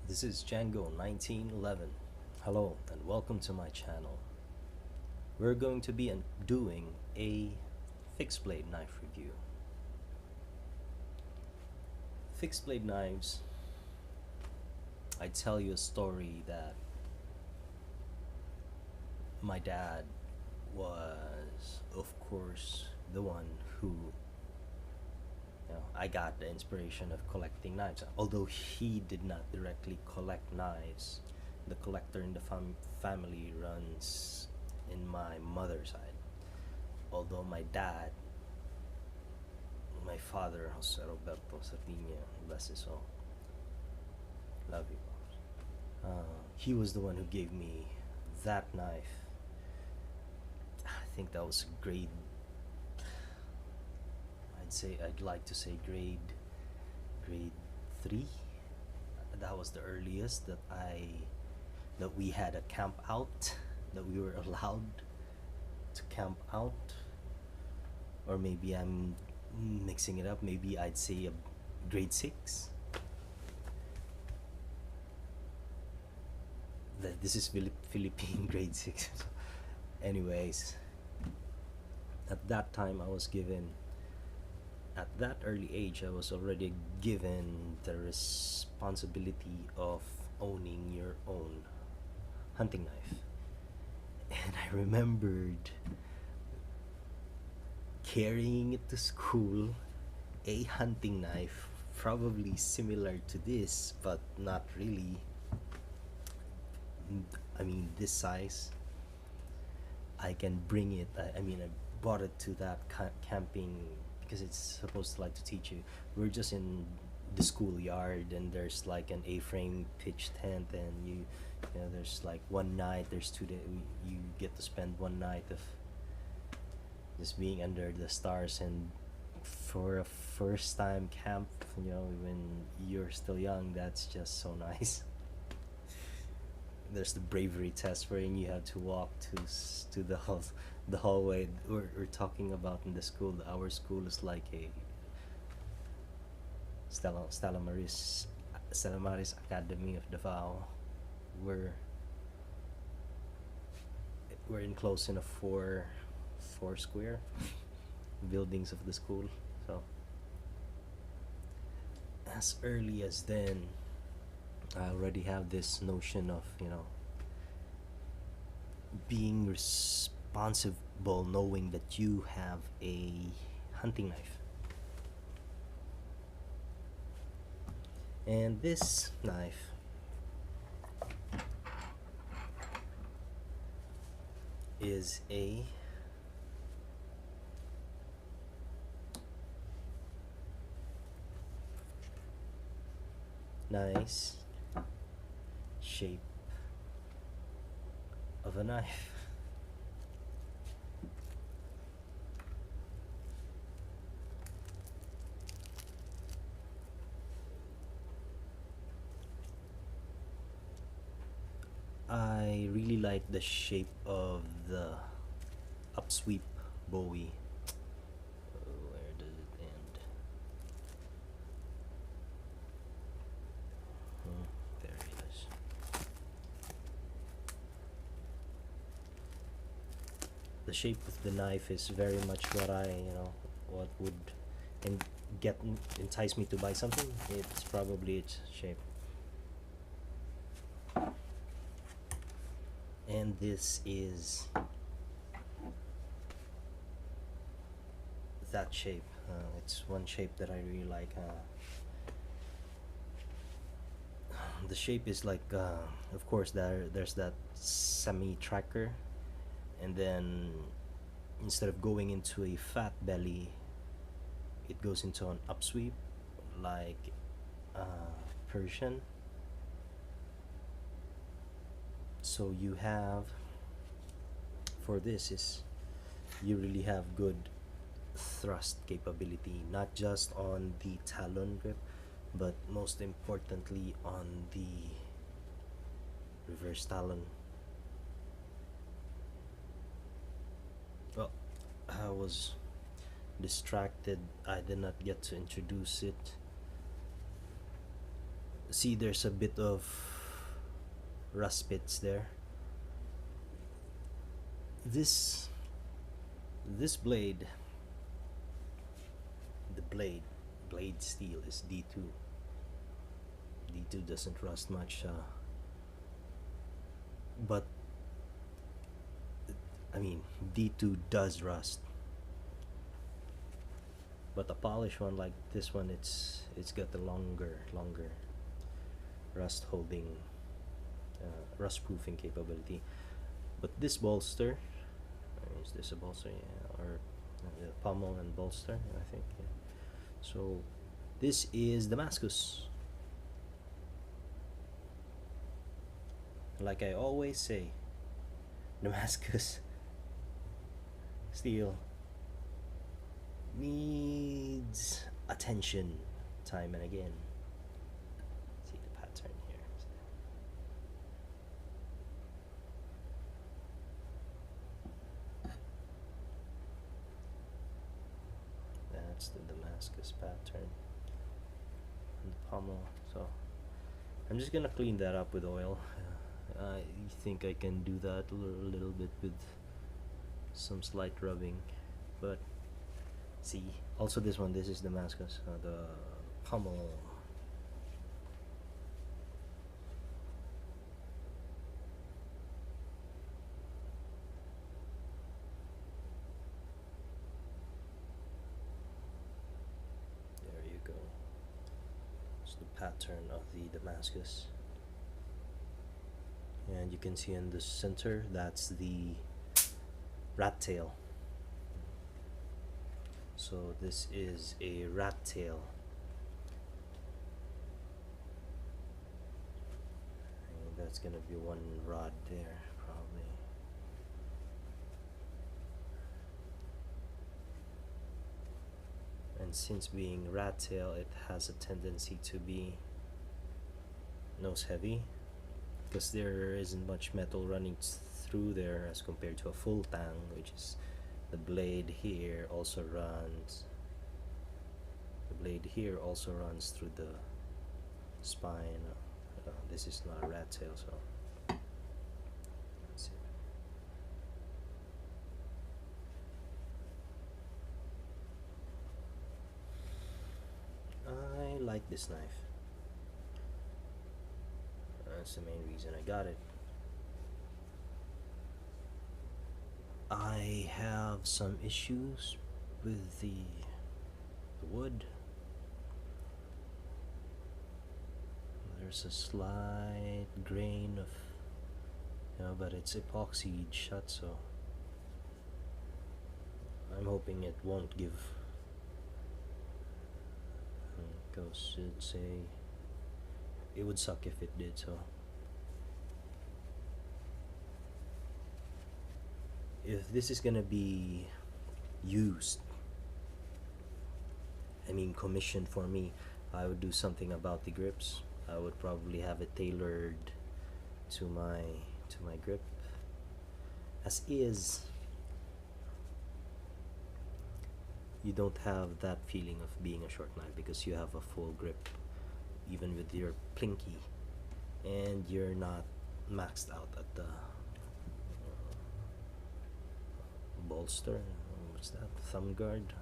This is Django 1911. Hello and welcome to my channel. We're going to be doing a fixed blade knife review. Fixed blade knives, I tell you a story that my dad was, of course, the one who I got the inspiration of collecting knives. Although he did not directly collect knives, the collector in the family runs in my mother's side. Although my dad, my father, Jose Roberto Sardinia, bless his soul, love you, he was the one who gave me that knife. I think that was grade, I'd like to say grade 3. That was the earliest that we had a camp out, that we were allowed to camp out. Or maybe I'm mixing it up. Maybe I'd say a grade 6. This is Philippine grade 6. Anyways, at that time I was given, at that early age, I was already given the responsibility of owning your own hunting knife. And I remembered carrying it to school, a hunting knife, probably similar to this, but not really. I mean, this size. I can bring it. I bought it to that camping because it's supposed to teach you. We're just in the schoolyard, and there's like an A-frame pitch tent, and there's like one night. There's 2 days. You get to spend one night of just being under the stars, and for a first time camp, when you're still young, that's just so nice. There's the bravery test wherein you have to walk to the hallway. We're talking about in the school. Our school is like a Stella Maris Academy of Davao. We're enclosed in a four square buildings of the school. So as early as then, I already have this notion of being responsible, knowing that you have a hunting knife. And this knife is a nice shape of a knife. I really like the shape of the upsweep Bowie. Where does it end? There it is. The shape of the knife is very much what would entice me to buy something. It's probably its shape. And this is that shape. It's one shape that I really like. The shape is like, of course, there's that semi-tracker, and then instead of going into a fat belly, it goes into an upsweep, like Persian. So you have, for this is, you really have good thrust capability, not just on the talon grip, but most importantly on the reverse talon. Well, I was distracted. I did not get to introduce it. See, there's a bit of rust bits there. This blade, the blade steel is D2. D2 doesn't rust much, but I mean D2 does rust. But a polished one like this one, it's got the longer rust holding, rust proofing capability. But this bolster, is this a bolster? Yeah, or the pommel and bolster, I think. Yeah. So this is Damascus. Like I always say, Damascus steel needs attention time and again. See the pattern here. That's the Damascus pattern and the pommel. So I'm just gonna clean that up with oil. I think I can do that a little bit with some slight rubbing, but see, also this one, this is Damascus, the pommel. There you go. It's the pattern of the Damascus. And you can see in the center, that's the rat tail. So this is a rat tail. And that's gonna be one rod there, probably. And since being rat tail, it has a tendency to be nose heavy, because there isn't much metal running through there as compared to a full tang, which is the blade here also runs. The blade here also runs through the spine. This is not a rat tail, so let's see. I like this knife. That's the main reason I got it. I have some issues with the wood. There's a slight grain of, but it's epoxied shut, so I'm hoping it won't give, because it would suck if it did. So if this is gonna be used, I mean commissioned for me, I would do something about the grips. I would probably have it tailored to my grip. As is, you don't have that feeling of being a short knife because you have a full grip, even with your plinky, and you're not maxed out at the bolster. What's that? Thumb guard.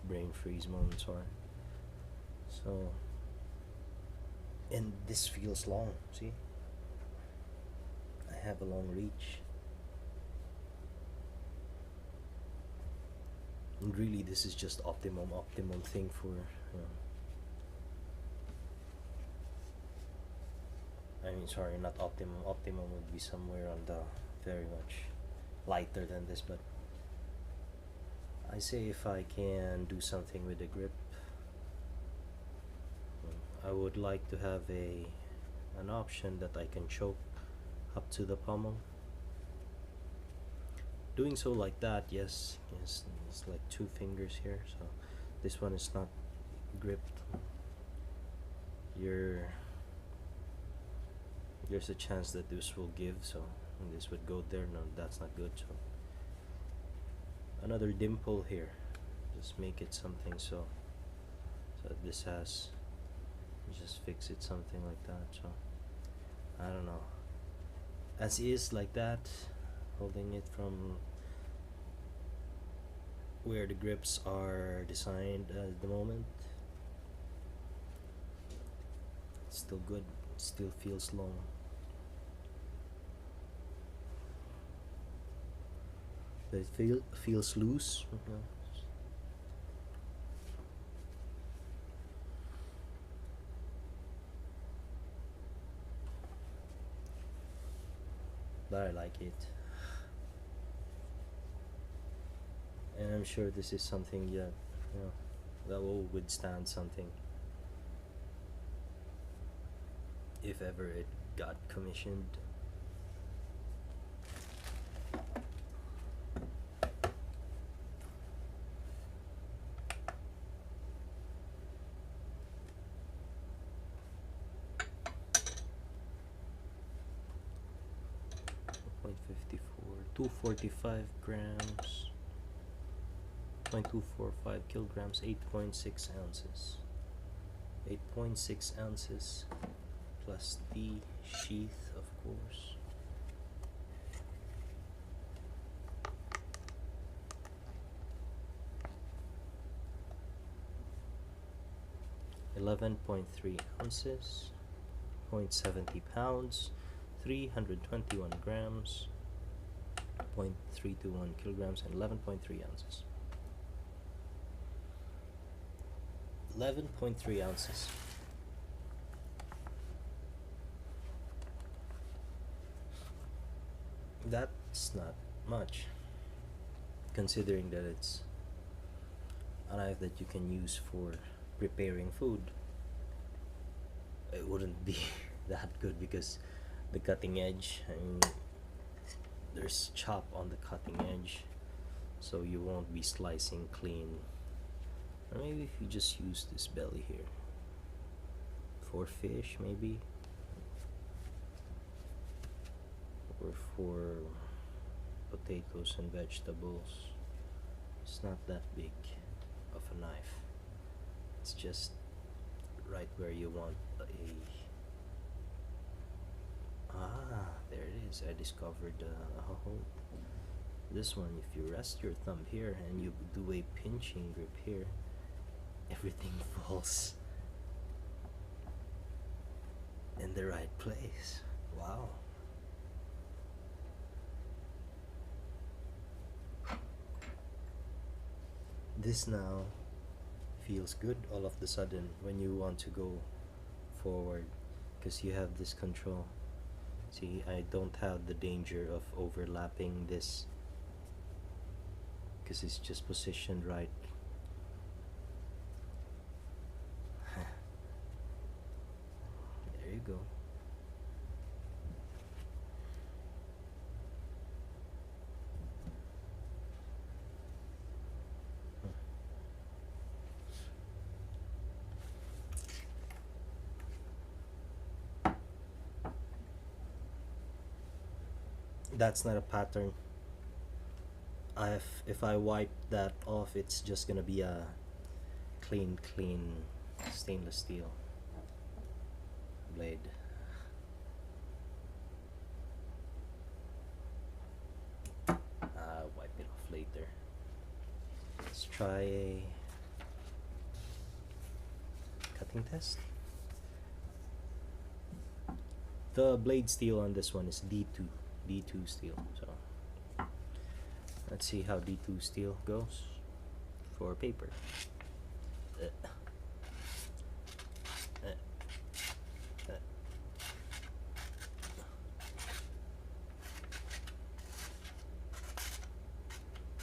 Brain freeze moments are. So, and this feels long. See, I have a long reach, and really, this is just optimum thing for. I mean, sorry, not optimum. Optimum would be somewhere on the very much lighter than this, but I say if I can do something with the grip, I would like to have an option that I can choke up to the pommel. Doing so like that, yes, it's like 2 fingers here, so this one is not gripped. There's a chance that this will give, so this would go there. No, that's not good. So another dimple here, just make it something so this has just fix it something like that. So I don't know, as is like that, holding it from where the grips are designed at the moment. It's still good, it still feels long. But it feels loose. But I like it. And I'm sure this is something, yeah, you know, that will withstand something if ever it got commissioned. .54, 245 grams, 0.245 kilograms, 8.6 ounces. 8.6 ounces plus the sheath, of course. .3 ounces, 0.70 pounds, 321 grams, 0.321 kilograms, and 11.3 ounces. 11.3 ounces. That's not much, considering that it's a knife that you can use for preparing food. It wouldn't be that good because the cutting edge, I mean, there's chop on the cutting edge, so you won't be slicing clean. Or maybe if you just use this belly here for fish, maybe, or for potatoes and vegetables. It's not that big of a knife. It's just right where you want a... there it is. I discovered this one. If you rest your thumb here and you do a pinching grip here, everything falls in the right place. Wow. This now feels good all of the sudden when you want to go forward, because you have this control. See, I don't have the danger of overlapping this because it's just positioned right. There you go. That's not a pattern. If I wipe that off, it's just gonna be a clean stainless steel blade. I'll wipe it off later. Let's try a cutting test. The blade steel on this one is D2 steel. So let's see how D2 steel goes for paper.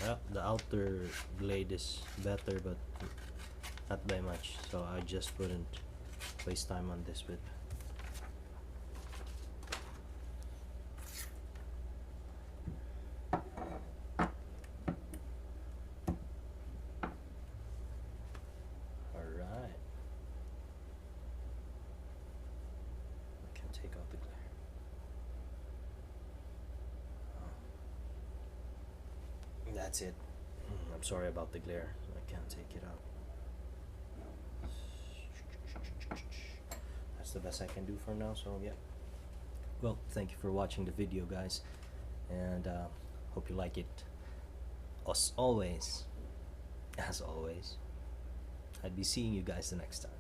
Well, the outer blade is better, but not by much, so I just wouldn't waste time on this bit. That's it. I'm sorry about the glare. I can't take it out. That's the best I can do for now. So yeah. Well, thank you for watching the video, guys, and hope you like it. As always, I'd be seeing you guys the next time.